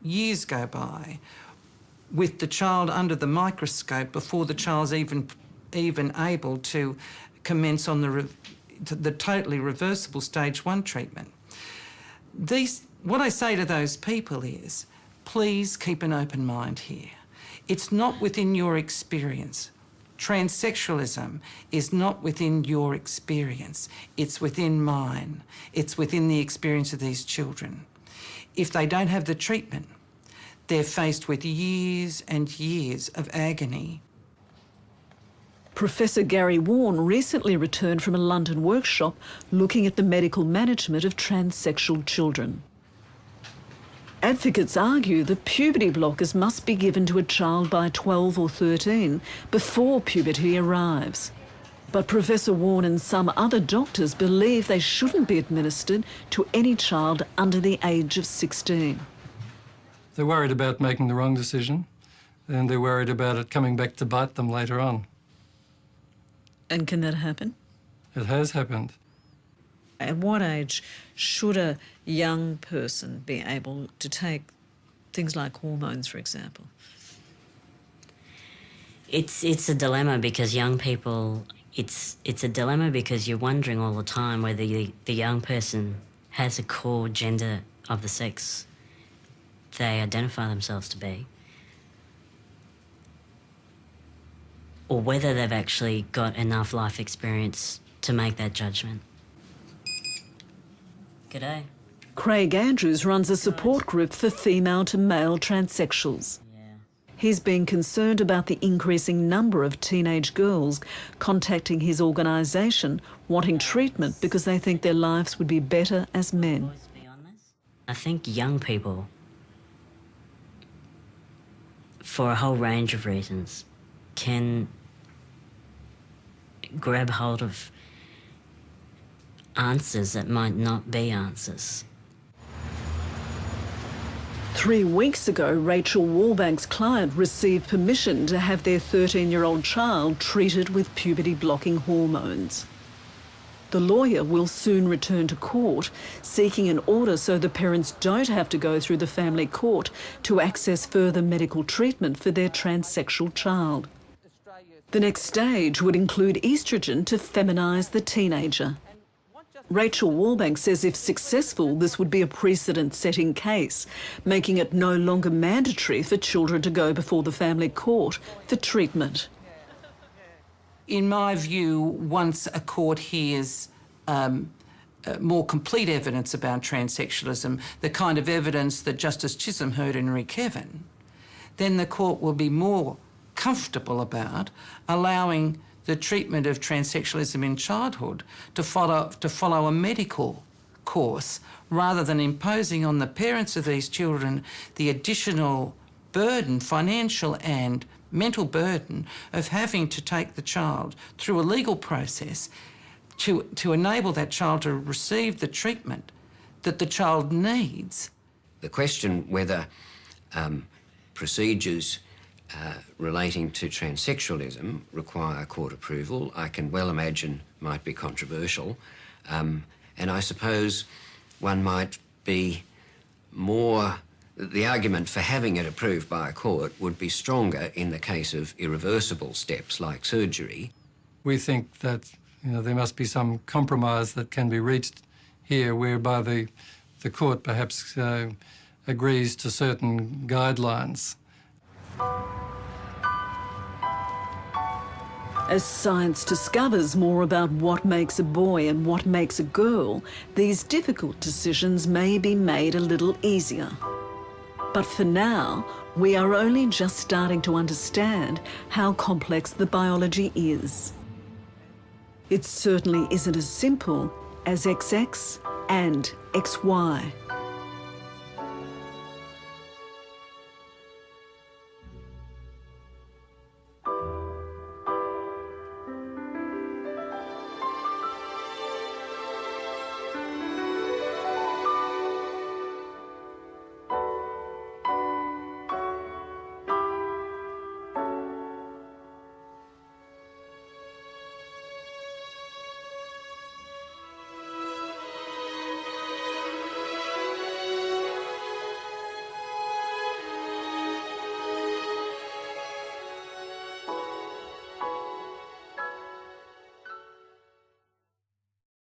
years go by with the child under the microscope before the child's even able to commence on the totally reversible stage 1 treatment. What I say to those people is, please keep an open mind here. It's not within your experience. Transsexualism is not within your experience. It's within mine. It's within the experience of these children. If they don't have the treatment, they're faced with years and years of agony. Professor Gary Warne recently returned from a London workshop looking at the medical management of transsexual children. Advocates argue that puberty blockers must be given to a child by 12 or 13 before puberty arrives. But Professor Warne and some other doctors believe they shouldn't be administered to any child under the age of 16. They're worried about making the wrong decision, and they're worried about it coming back to bite them later on. And can that happen? It has happened. At what age should a young person be able to take things like hormones, for example? It's a dilemma because young people, it's a dilemma because you're wondering all the time whether the young person has a core gender of the sex they identify themselves to be, or whether they've actually got enough life experience to make that judgment. G'day. Craig Andrews runs a support group for female to male transsexuals. He's been concerned about the increasing number of teenage girls contacting his organisation wanting treatment because they think their lives would be better as men. I think young people, for a whole range of reasons, can grab hold of answers that might not be answers. 3 weeks ago, Rachel Wallbank's client received permission to have their 13-year-old child treated with puberty-blocking hormones. The lawyer will soon return to court, seeking an order so the parents don't have to go through the family court to access further medical treatment for their transsexual child. The next stage would include oestrogen to feminise the teenager. Rachel Wallbank says if successful, this would be a precedent-setting case, making it no longer mandatory for children to go before the family court for treatment. In my view, once a court hears more complete evidence about transsexualism, the kind of evidence that Justice Chisholm heard in Re-Kevin, then the court will be more comfortable about allowing the treatment of transsexualism in childhood to follow a medical course rather than imposing on the parents of these children the additional burden, financial and mental burden, of having to take the child through a legal process to enable that child to receive the treatment that the child needs. The question whether procedures relating to transsexualism require court approval, I can well imagine might be controversial. And I suppose one might be more... The argument for having it approved by a court would be stronger in the case of irreversible steps like surgery. We think that there must be some compromise that can be reached here whereby the court perhaps agrees to certain guidelines. As science discovers more about what makes a boy and what makes a girl, these difficult decisions may be made a little easier. But for now, we are only just starting to understand how complex the biology is. It certainly isn't as simple as XX and XY.